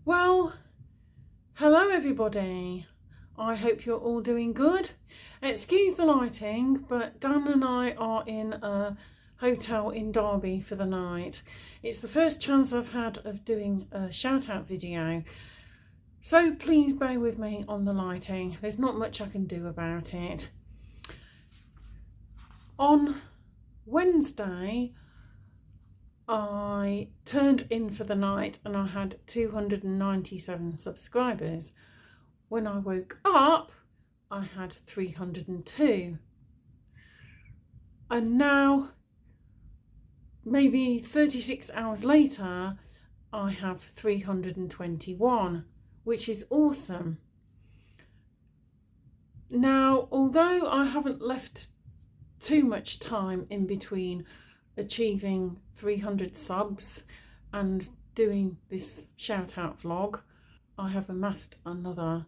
Well, hello everybody. I hope you're all doing good. Excuse the lighting, but Dan and I are in a hotel in Derby for the night. It's the first chance I've had of doing a shout out video, so please bear with me on the lighting. There's not much I can do about it. On Wednesday, I turned in for the night and I had 297 subscribers. When I woke up, I had 302. And now, maybe 36 hours later, I have 321, which is awesome. Now, although I haven't left too much time in between achieving 300 subs and doing this shout out vlog, I have amassed another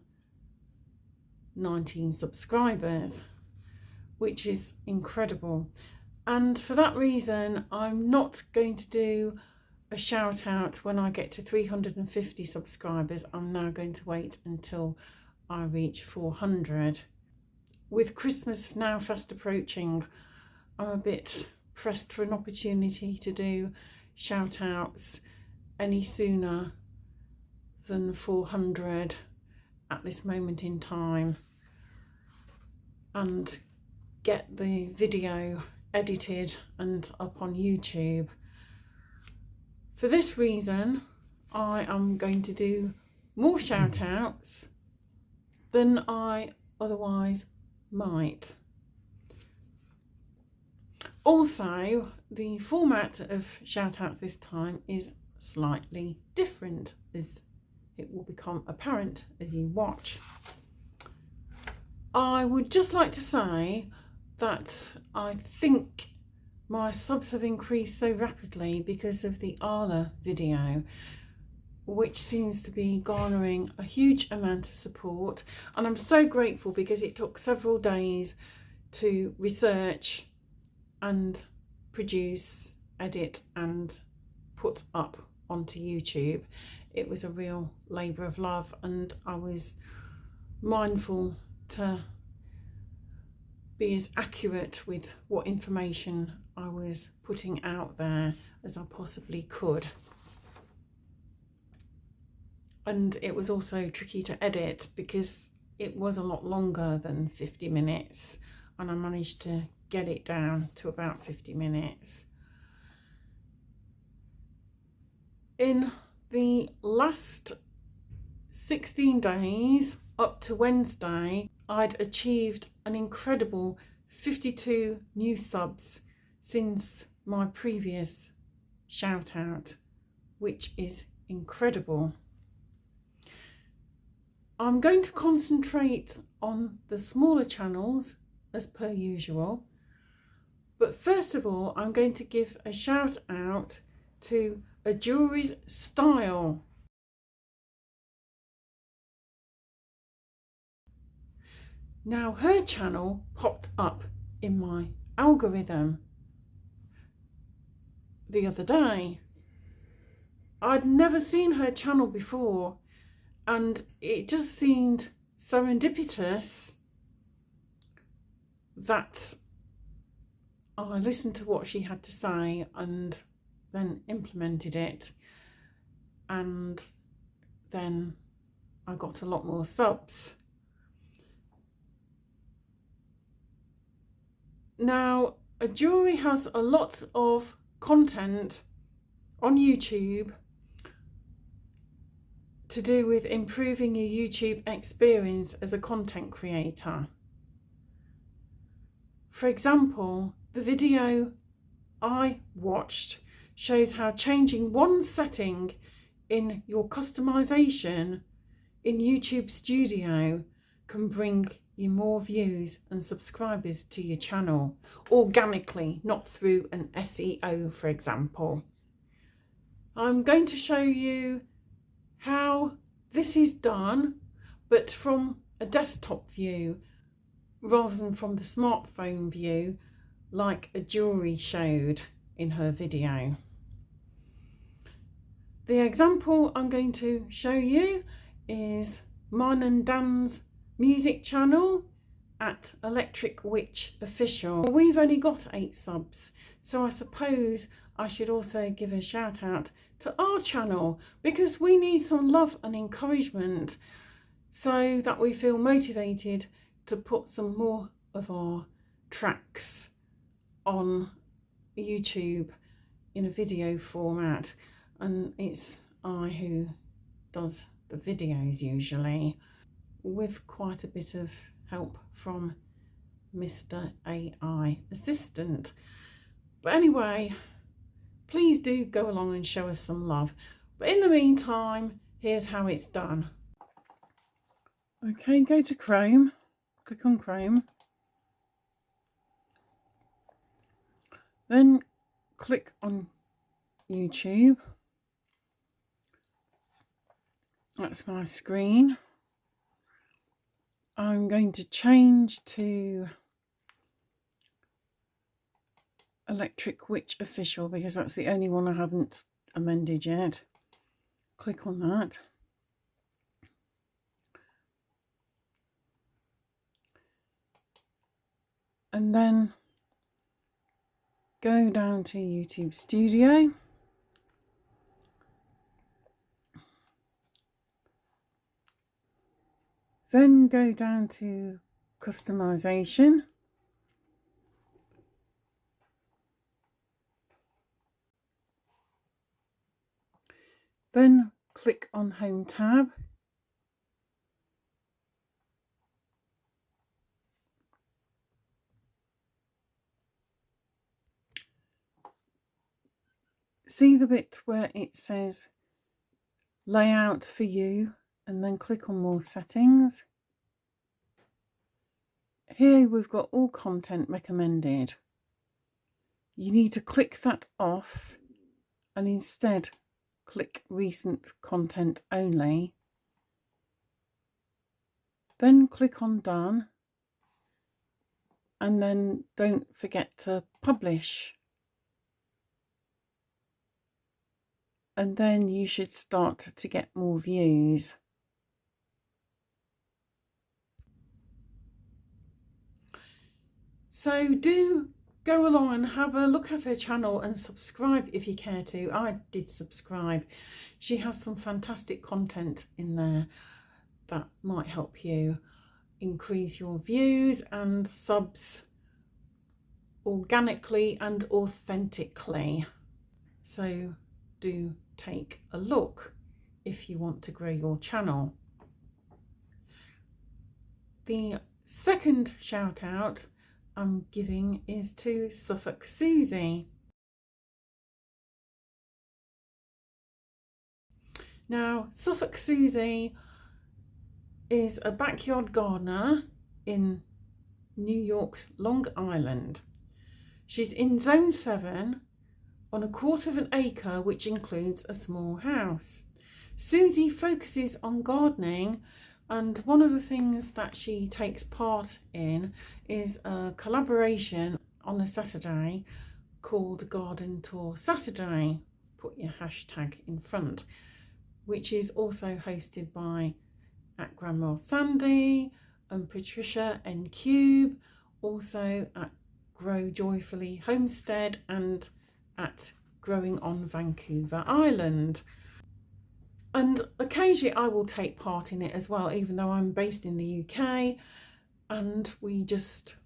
19 subscribers, which is incredible. And for that reason, I'm not going to do a shout out when I get to 350 subscribers. I'm now going to wait until I reach 400. With Christmas now fast approaching, I'm a bit pressed for an opportunity to do shout outs any sooner than 400 at this moment in time, and get the video edited and up on YouTube. For this reason, I am going to do more shout outs than I otherwise might. Also, the format of shout outs this time is slightly different, as it will become apparent as you watch. I would just like to say that I think my subs have increased so rapidly because of the Arla video, which seems to be garnering a huge amount of support, and I'm so grateful because it took several days to research and produce, edit and put up onto YouTube. It was a real labour of love, and I was mindful to be as accurate with what information I was putting out there as I possibly could. And it was also tricky to edit because it was a lot longer than 50 minutes, and I managed to get it down to about 50 minutes. In the last 16 days up to Wednesday, I'd achieved an incredible 52 new subs since my previous shout out, which is incredible. I'm going to concentrate on the smaller channels as per usual, but first of all I'm going to give a shout out to A Jury's Style. Now, her channel popped up in my algorithm the other day. I'd never seen her channel before, and it just seemed serendipitous that I listened to what she had to say and then implemented it, and then I got a lot more subs. Now, A Jury has a lot of content on YouTube to do with improving your YouTube experience as a content creator. For example, the video I watched shows how changing one setting in your customization in YouTube Studio can bring you more views and subscribers to your channel organically, not through an SEO, for example. I'm going to show you how this is done, but from a desktop view rather than from the smartphone view like A Jury showed in her video. The example I'm going to show you is mine and Dan's music channel at Electric Witch Official. We've only got 8 subs, so I suppose I should also give a shout out to our channel, because we need some love and encouragement so that we feel motivated to put some more of our tracks on YouTube in a video format. And it's I who does the videos usually, with quite a bit of help from Mr. AI assistant. But anyway, please do go along and show us some love. But in the meantime, here's how it's done. Okay, go to Chrome, click on Chrome, then click on YouTube. That's my screen. I'm going to change to Electric Witch Official because that's the only one I haven't amended yet. Click on that. And then go down to YouTube Studio. Then go down to customization. Then click on Home tab. See the bit where it says Layout for you, and then click on More Settings. Here we've got all content recommended. You need to click that off and instead click Recent Content Only. Then click on Done, and then don't forget to publish. And then you should start to get more views. So do go along and have a look at her channel and subscribe if you care to. I did subscribe. She has some fantastic content in there that might help you increase your views and subs organically and authentically. So do take a look if you want to grow your channel. The second shout out I'm giving is to Suffolk Susie. Now, Suffolk Susie is a backyard gardener in New York's Long Island. She's in Zone 7 on 1/4 of an acre, which includes a small house. Susie focuses on gardening, and one of the things that she takes part in is a collaboration on a Saturday called Garden Tour Saturday. Put your hashtag in front, which is also hosted by at Grandma Sandy and Patricia N Cube, also at Grow Joyfully Homestead and at Growing on Vancouver Island. And occasionally I will take part in it as well, even though I'm based in the UK, and we just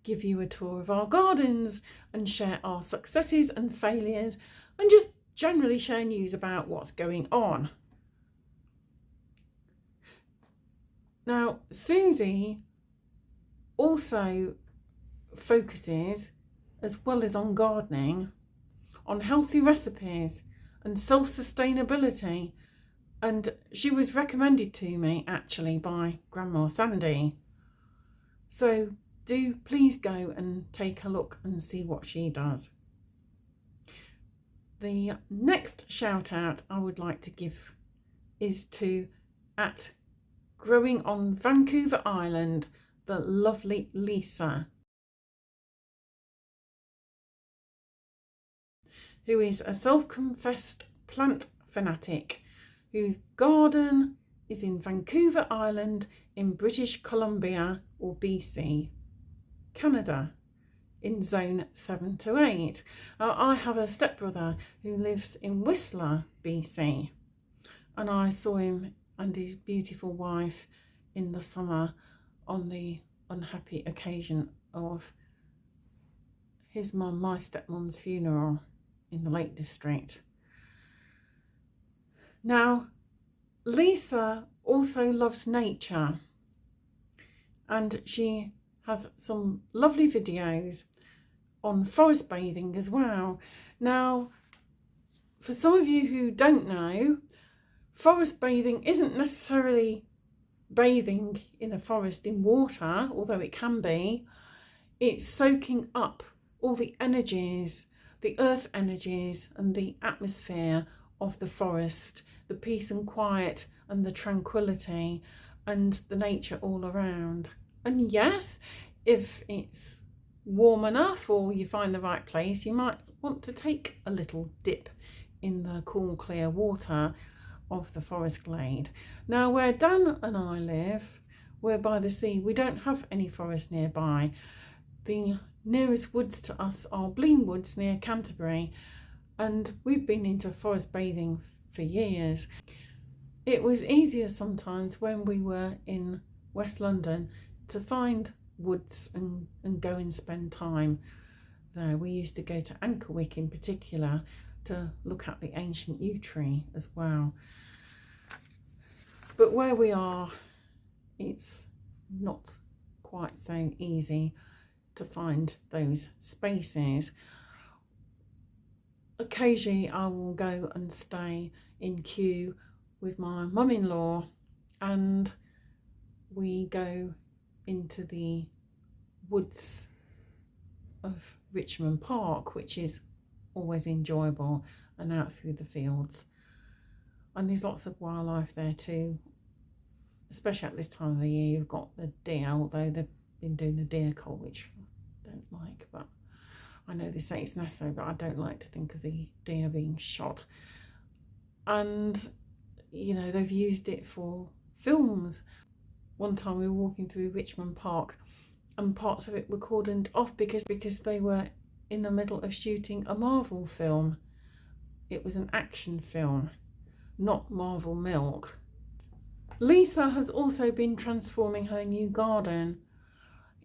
give you a tour of our gardens and share our successes and failures and just generally share news about what's going on. Now, Susie also focuses, as well as on gardening, on healthy recipes and self-sustainability, and she was recommended to me actually by Grandma Sandy. So do please go and take a look and see what she does. The next shout out I would like to give is to at Growing on Vancouver Island, the lovely Lisa, who is a self-confessed plant fanatic whose garden is in Vancouver Island in British Columbia or BC, Canada, in zone 7 to 8. I have a stepbrother who lives in Whistler, BC, and I saw him and his beautiful wife in the summer on the unhappy occasion of his mum, my stepmom's funeral in the Lake District. Now, Lisa also loves nature, and she has some lovely videos on forest bathing as well. Now, for some of you who don't know, forest bathing isn't necessarily bathing in a forest in water, although it can be. It's soaking up all the energies, the earth energies and the atmosphere of the forest, the peace and quiet and the tranquility and the nature all around. And yes, if it's warm enough or you find the right place, you might want to take a little dip in the cool, clear water of the forest glade. Now, where Dan and I live, we're by the sea. We don't have any forest nearby. The nearest woods to us are Blean Woods near Canterbury, and we've been into forest bathing for years. It was easier sometimes when we were in West London to find woods and go and spend time there. We used to go to Ankerwick in particular to look at the ancient yew tree as well. But where we are, it's not quite so easy to find those spaces. Occasionally I will go and stay in Kew with my mum-in-law, and we go into the woods of Richmond Park, which is always enjoyable, and out through the fields. And there's lots of wildlife there too, especially at this time of the year. You've got the deer, although they've been doing the deer cull, which I don't like, but I know they say it's necessary, but I don't like to think of the deer being shot. And you know, they've used it for films. One time we were walking through Richmond Park and parts of it were cordoned off because they were in the middle of shooting a Marvel film. It was an action film, not Marvel Milk. Lisa has also been transforming her new garden,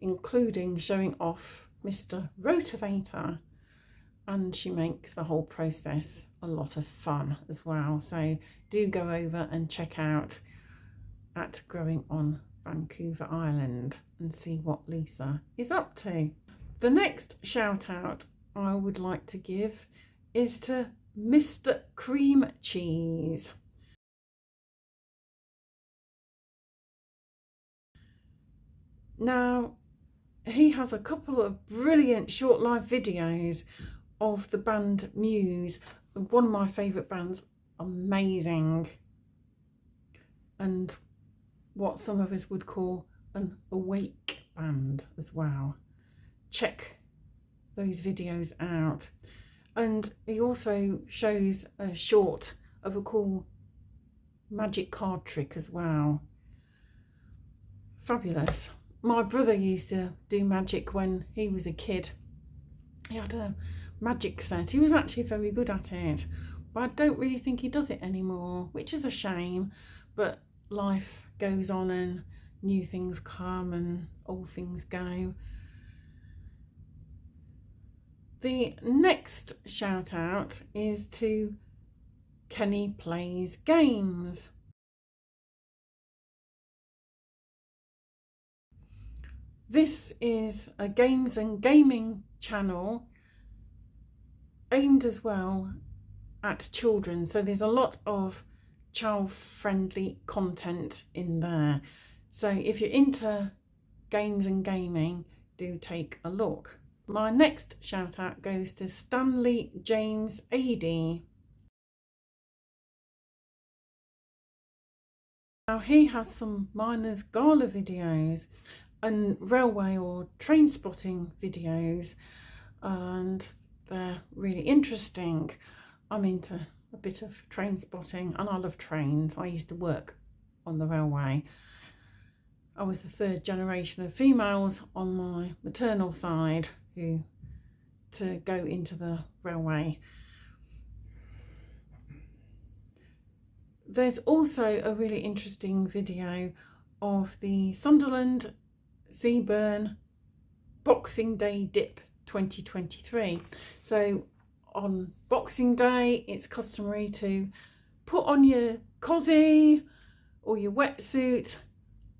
including showing off Mr. Rotavator, and she makes the whole process a lot of fun as well. So do go over and check out at Growing on Vancouver Island and see what Lisa is up to. The next shout out I would like to give is to Mr. Cream Cheese. Now, he has a couple of brilliant short live videos of the band Muse, one of my favourite bands, amazing, and what some of us would call an awake band as well. Check those videos out. And he also shows a short of a cool magic card trick as well. Fabulous. My brother used to do magic when he was a kid. He had a magic set. He was actually very good at it, but I don't really think he does it anymore, which is a shame. But life goes on and new things come and old things go. The next shout out is to Kenny Plays Games. This is a games and gaming channel aimed as well at children, so there's a lot of child-friendly content in there. So if you're into games and gaming, do take a look. My next shout out goes to Stanley James AD. Now he has some miners gala videos and railway or train spotting videos, and they're really interesting. I'm into a bit of train spotting, and I love trains. I used to work on the railway. I was the third generation of females on my maternal side to go into the railway. There's also a really interesting video of the Sunderland Seaburn Boxing Day Dip 2023. So on Boxing Day, it's customary to put on your cosy or your wetsuit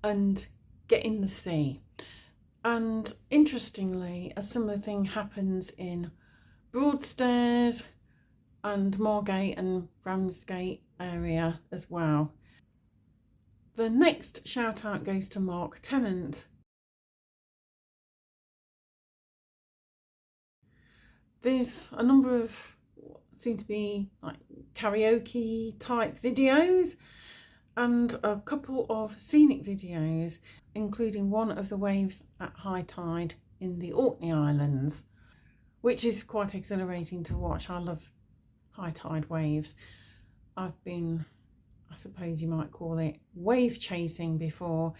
and get in the sea. And interestingly, a similar thing happens in Broadstairs and Margate and Ramsgate area as well. The next shout out goes to Mark Tennant. There's a number of seem to be like karaoke type videos and a couple of scenic videos, including one of the waves at high tide in the Orkney Islands, which is quite exhilarating to watch. I love high tide waves. I've been, I suppose you might call it, wave chasing before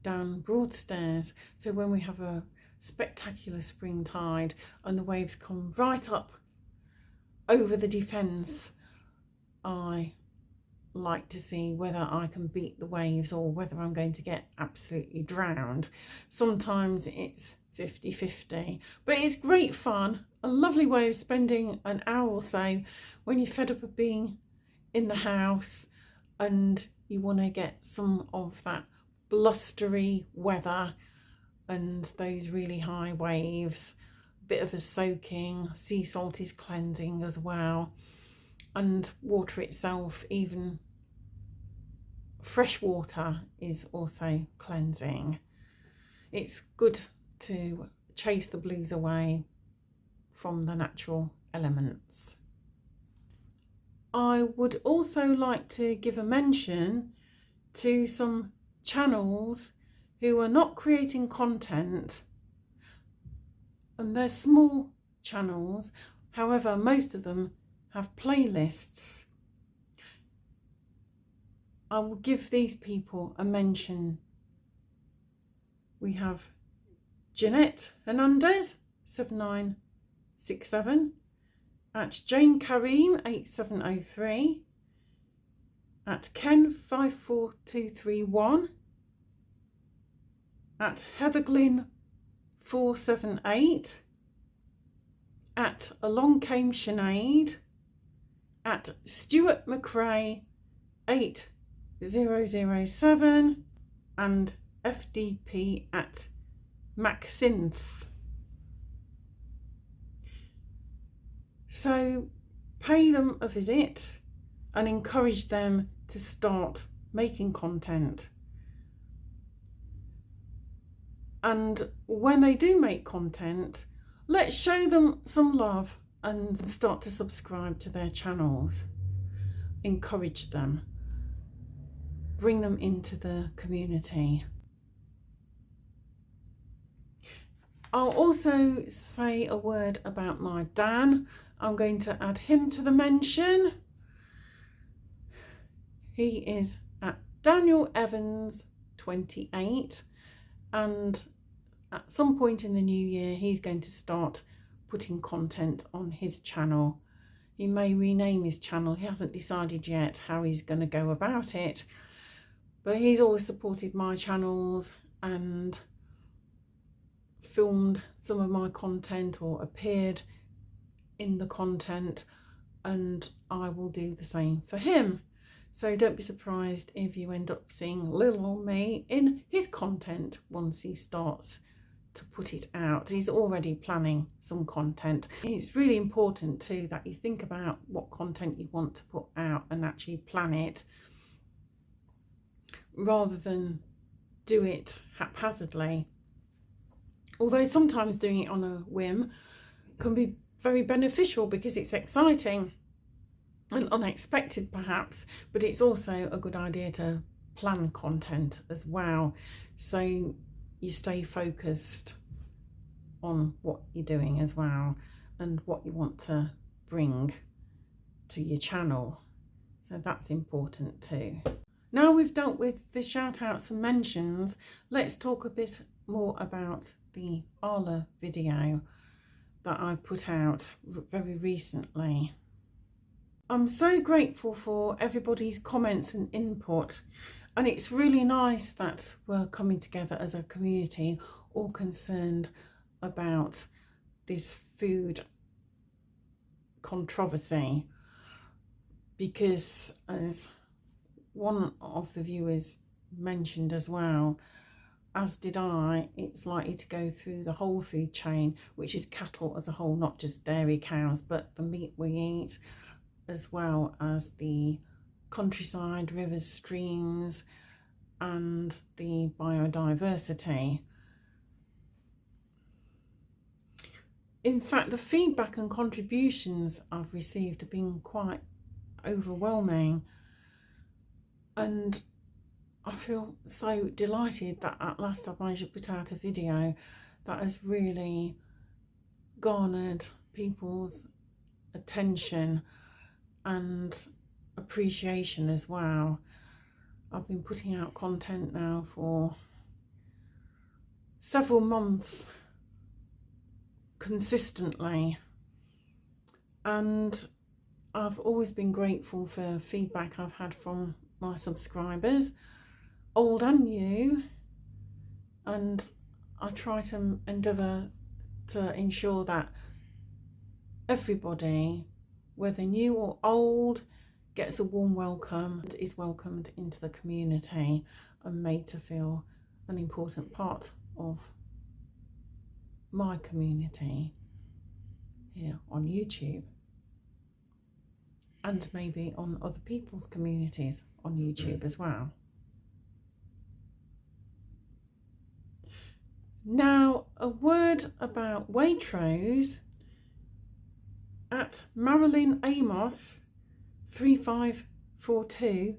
down Broadstairs. So when we have a spectacular spring tide and the waves come right up over the defence, I like to see whether I can beat the waves or whether I'm going to get absolutely drowned. Sometimes it's 50-50, but it's great fun, a lovely way of spending an hour or so when you're fed up of being in the house and you want to get some of that blustery weather and those really high waves. A bit of a soaking, sea salt is cleansing as well, and water itself, even fresh water, is also cleansing. It's good to chase the blues away from the natural elements. I would also like to give a mention to some channels who are not creating content, and they're small channels, however most of them have playlists. I will give these people a mention. We have Jeanette Hernandez 7967, at Jane Kareem 8703, at Ken 54231, at Heather Glynn 478, at Along Came Sinead, at Stuart McRae 8007, and FDP at McSynth. So pay them a visit and encourage them to start making content. And when they do make content, let's show them some love and start to subscribe to their channels. Encourage them. Bring them into the community. I'll also say a word about my Dan. I'm going to add him to the mention. He is at Daniel Evans 28, and at some point in the new year he's going to start putting content on his channel. He may rename his channel. He hasn't decided yet how he's going to go about it, but he's always supported my channels and filmed some of my content or appeared in the content, and I will do the same for him. So don't be surprised if you end up seeing little old me in his content once he starts to put it out. He's already planning some content. It's really important too that you think about what content you want to put out and actually plan it, rather than do it haphazardly. Although sometimes doing it on a whim can be very beneficial because it's exciting and unexpected perhaps, but it's also a good idea to plan content as well, so you stay focused on what you're doing as well and what you want to bring to your channel. So that's important too. Now we've dealt with the shout outs and mentions, let's talk a bit more about the Arla video that I put out very recently. I'm so grateful for everybody's comments and input, and it's really nice that we're coming together as a community, all concerned about this food controversy, because as one of the viewers mentioned as well, as did I, it's likely to go through the whole food chain, which is cattle as a whole, not just dairy cows, but the meat we eat, as well as the countryside, rivers, streams, and the biodiversity. In fact, the feedback and contributions I've received have been quite overwhelming, and I feel so delighted that at last I've managed to put out a video that has really garnered people's attention and appreciation as well. I've been putting out content now for several months consistently, and I've always been grateful for feedback I've had from my subscribers, old and new, and I try to endeavour to ensure that everybody, whether new or old, gets a warm welcome and is welcomed into the community and made to feel an important part of my community here on YouTube, and maybe on other people's communities on YouTube as well. Now, a word about Waitrose. At Marilyn Amos 3542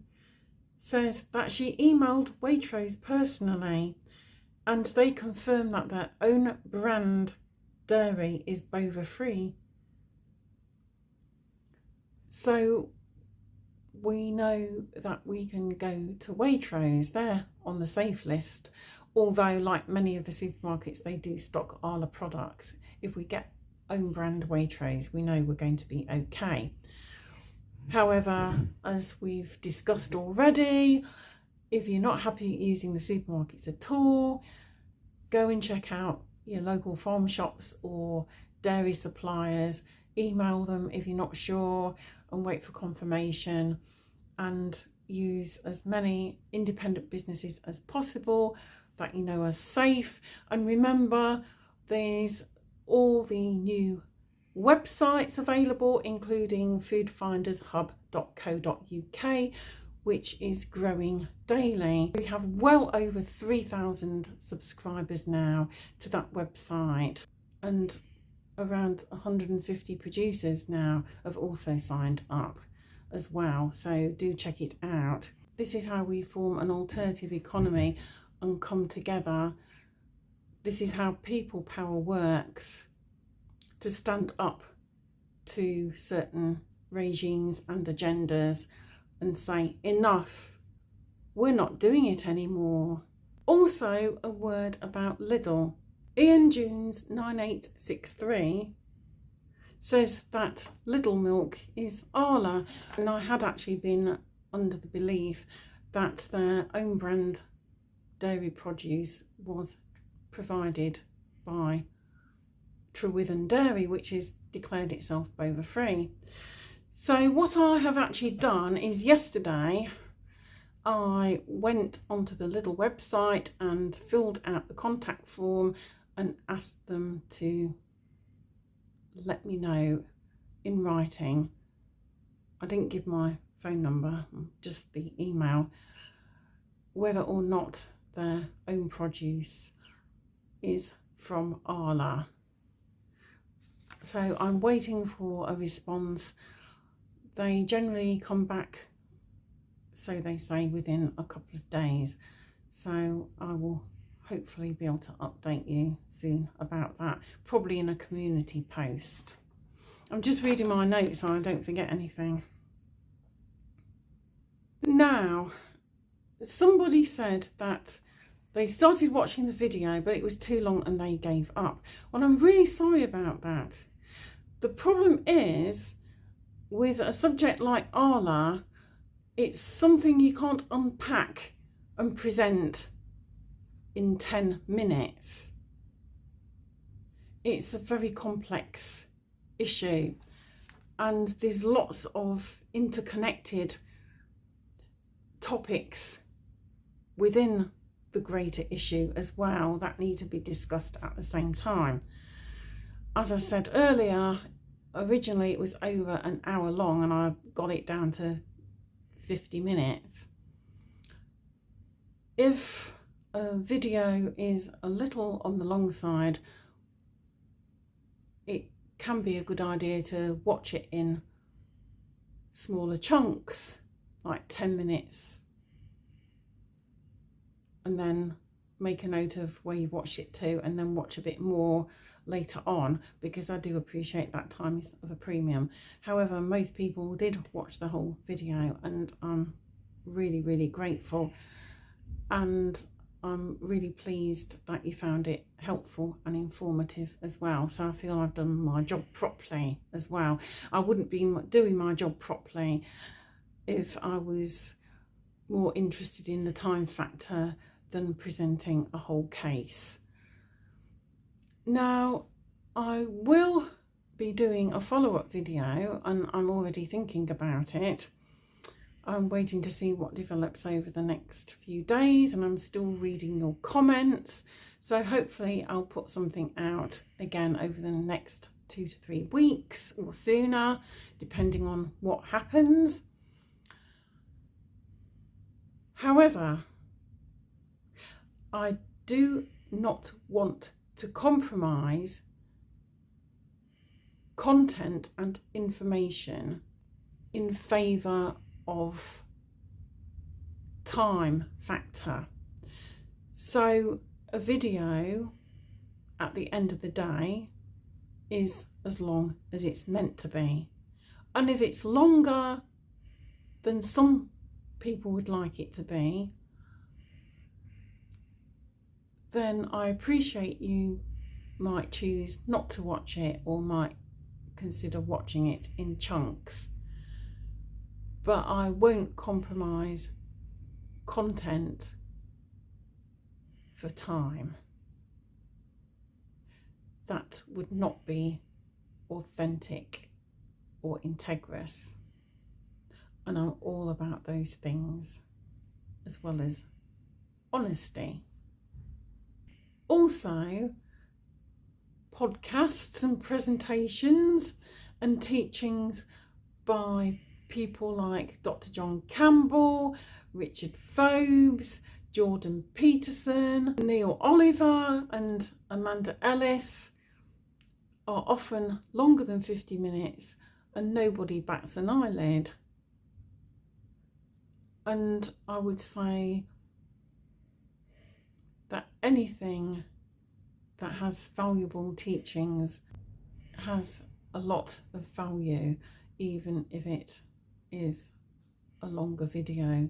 says that she emailed Waitrose personally, and they confirm that their own brand dairy is bova free. So we know that we can go to Waitrose, they're on the safe list, although like many of the supermarkets, they do stock Arla products. If we get own brand Waitrose, we know we're going to be okay. However, as we've discussed already, if you're not happy using the supermarkets at all, go and check out your local farm shops or dairy suppliers, email them if you're not sure, and wait for confirmation, and use as many independent businesses as possible that you know are safe. And remember, there's all the new websites available, including foodfindershub.co.uk, which is growing daily. We have well over 3,000 subscribers now to that website, and around 150 producers now have also signed up as well, so do check it out. This is how we form an alternative economy and come together. This is how people power works to stand up to certain regimes and agendas and say, enough, we're not doing it anymore. Also, a word about Lidl. Ian Junes 9863 says that Lidl milk is Arla, and I had actually been under the belief that their own brand dairy produce was provided by Trewithen Dairy, which has declared itself bova free. So what I have actually done is, yesterday I went onto the Lidl website and filled out the contact form and asked them to let me know in writing. I didn't give my phone number, just the email, whether or not their own produce is from Arla. So I'm waiting for a response. They generally come back, so they say, within a couple of days. So I will hopefully be able to update you soon about that, probably in a community post. I'm just reading my notes so I don't forget anything. Now, somebody said that they started watching the video, but it was too long and they gave up. Well, I'm really sorry about that. The problem is, with a subject like Arla, it's something you can't unpack and present in 10 minutes. It's a very complex issue, and there's lots of interconnected topics within the greater issue as well that need to be discussed at the same time. As I said earlier, originally it was over an hour long and I got it down to 50 minutes. If a video is a little on the long side, it can be a good idea to watch it in smaller chunks, like 10 minutes, and then make a note of where you watch it to, and then watch a bit more later on, because I do appreciate that time is of a premium. However, most people did watch the whole video, and I'm really, really grateful, and I'm really pleased that you found it helpful and informative as well. So I feel I've done my job properly as well. I wouldn't be doing my job properly if I was more interested in the time factor than presenting a whole case. Now, I will be doing a follow-up video, and I'm already thinking about it. I'm waiting to see what develops over the next few days, and I'm still reading your comments. So hopefully I'll put something out again over the next 2 to 3 weeks or sooner, depending on what happens. However, I do not want to compromise content and information in favour of time factor. So a video at the end of the day is as long as it's meant to be, and if it's longer than some people would like it to be, then I appreciate you might choose not to watch it, or might consider watching it in chunks. But I won't compromise content for time. That would not be authentic or integrous. And I'm all about those things, as well as honesty. Also, podcasts and presentations and teachings by people like Dr. John Campbell, Richard Phobes, Jordan Peterson, Neil Oliver and Amanda Ellis are often longer than 50 minutes and nobody bats an eyelid. And I would say that anything that has valuable teachings has a lot of value, even if it is a longer video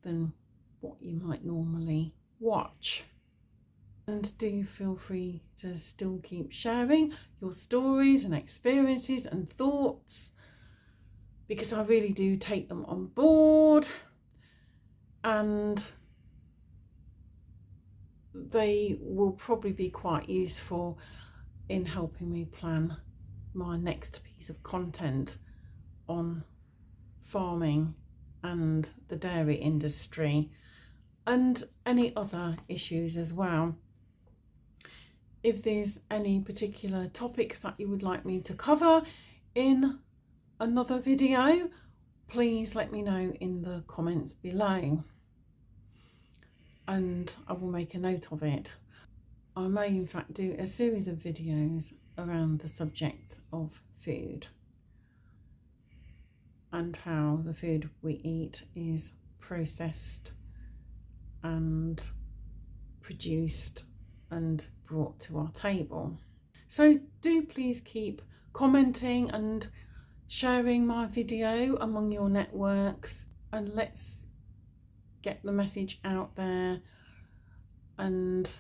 than what you might normally watch. And do feel free to still keep sharing your stories and experiences and thoughts, because I really do take them on board, and they will probably be quite useful in helping me plan my next piece of content on farming and the dairy industry, and any other issues as well. If there's any particular topic that you would like me to cover in another video, please let me know in the comments below, and I will make a note of it. I may in fact do a series of videos around the subject of food and how the food we eat is processed and produced and brought to our table. So do please keep commenting and sharing my video among your networks, and let's get the message out there and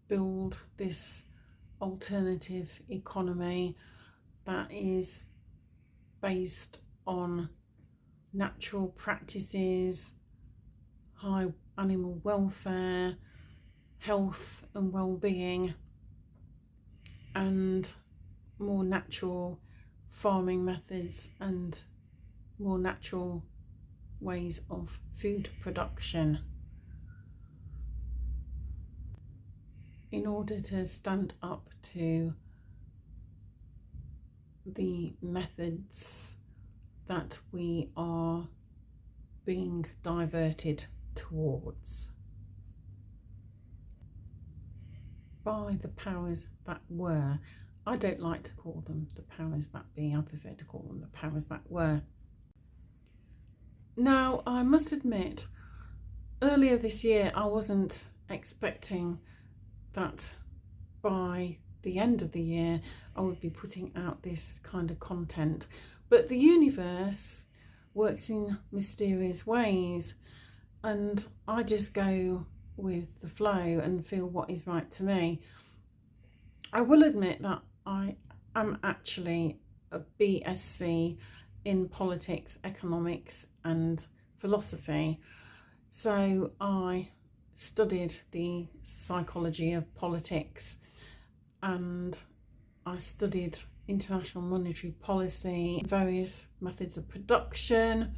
build this alternative economy that is based on natural practices, high animal welfare, health and well-being, and more natural farming methods and more natural ways of food production, in order to stand up to the methods that we are being diverted towards by the powers that were. I don't like to call them the powers that be, I prefer to call them the powers that were. Now, I must admit, earlier this year I wasn't expecting that by the end of the year I would be putting out this kind of content, but the universe works in mysterious ways, and I just go with the flow and feel what is right to me. I will admit that I am actually a BSc in politics, economics and philosophy, so I studied the psychology of politics, and I studied international monetary policy, various methods of production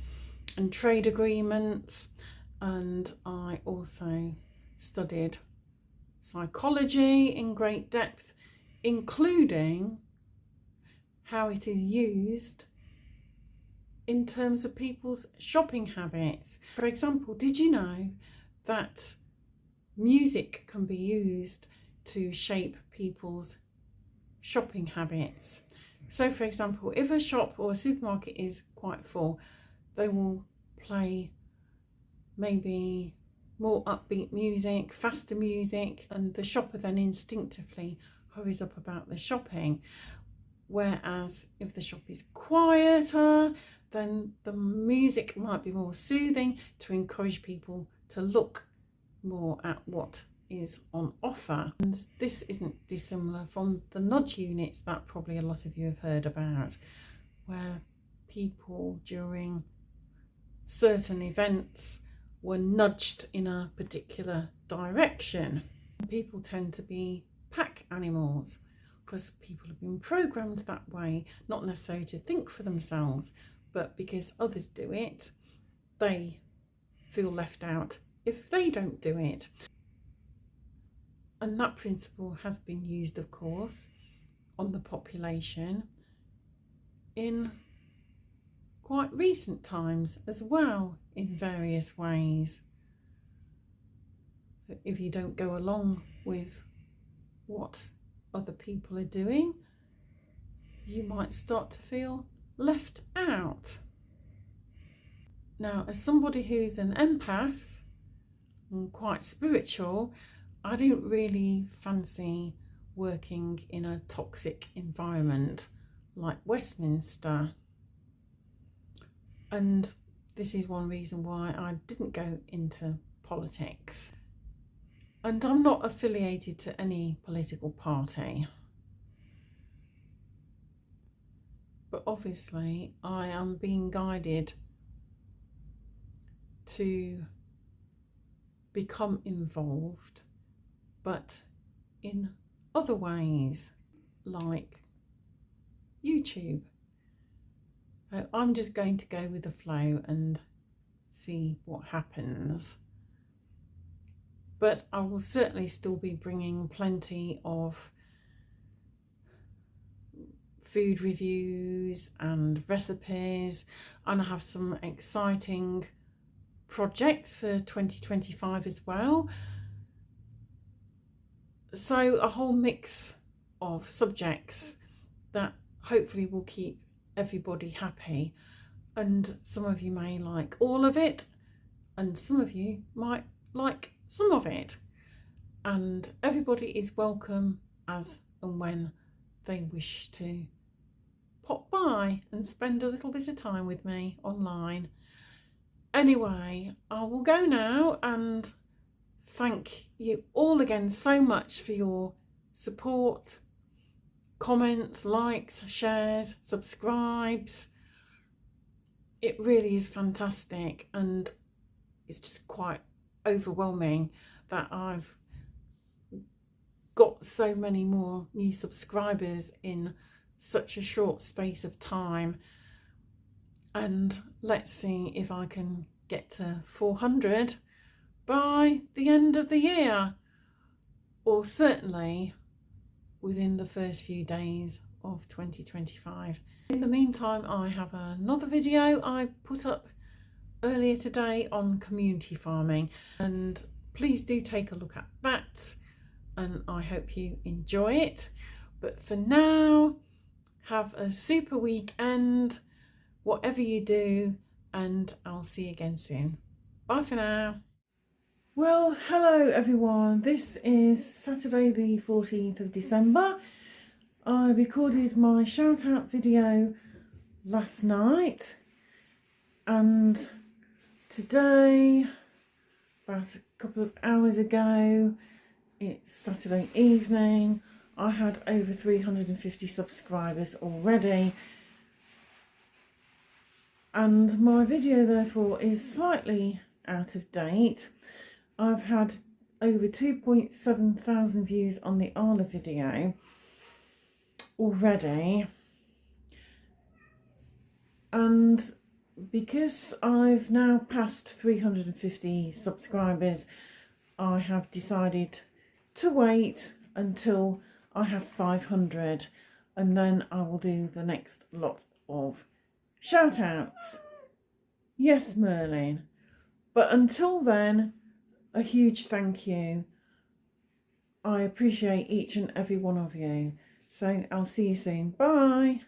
and trade agreements, and I also studied psychology in great depth, including how it is used in terms of people's shopping habits. For example, did you know that music can be used to shape people's shopping habits? So for example, if a shop or a supermarket is quite full, they will play maybe more upbeat music, faster music, and the shopper then instinctively hurries up about the shopping. Whereas if the shop is quieter, then the music might be more soothing to encourage people to look more at what is on offer. And this isn't dissimilar from the nudge units that probably a lot of you have heard about, where people during certain events were nudged in a particular direction. People tend to be pack animals because people have been programmed that way, not necessarily to think for themselves, but because others do it, they feel left out if they don't do it. And that principle has been used, of course, on the population in quite recent times as well, in various ways. If you don't go along with what other people are doing, you might start to feel left out. Now, as somebody who's an empath and quite spiritual, I didn't really fancy working in a toxic environment like Westminster. And this is one reason why I didn't go into politics. And I'm not affiliated to any political party. But obviously I am being guided to become involved, but in other ways, like YouTube. I'm just going to go with the flow and see what happens. But I will certainly still be bringing plenty of food reviews and recipes, and I have some exciting projects for 2025 as well. So a whole mix of subjects that hopefully will keep everybody happy, and some of you may like all of it and some of you might like some of it, and everybody is welcome as and when they wish to pop by and spend a little bit of time with me online. Anyway, I will go now and thank you all again so much for your support, comments, likes, shares, subscribes. It really is fantastic, and it's just quite overwhelming that I've got so many more new subscribers in such a short space of time. And let's see if I can get to 400 by the end of the year, or certainly within the first few days of 2025. In the meantime, I have another video I put up earlier today on community farming, and please do take a look at that, and I hope you enjoy it. But for now, have a super weekend, whatever you do, and I'll see you again soon. Bye for now. Well, hello everyone. This is Saturday the 14th of December. I recorded my shout out video last night, and today, about a couple of hours ago, it's Saturday evening, I had over 350 subscribers already, and my video therefore is slightly out of date. I've had over 2.7 thousand views on the Arla video already, and because I've now passed 350 subscribers, I have decided to wait until I have 500, and then I will do the next lot of shout outs. Yes, Merlin. But until then, a huge thank you. I appreciate each and every one of you. So I'll see you soon. Bye.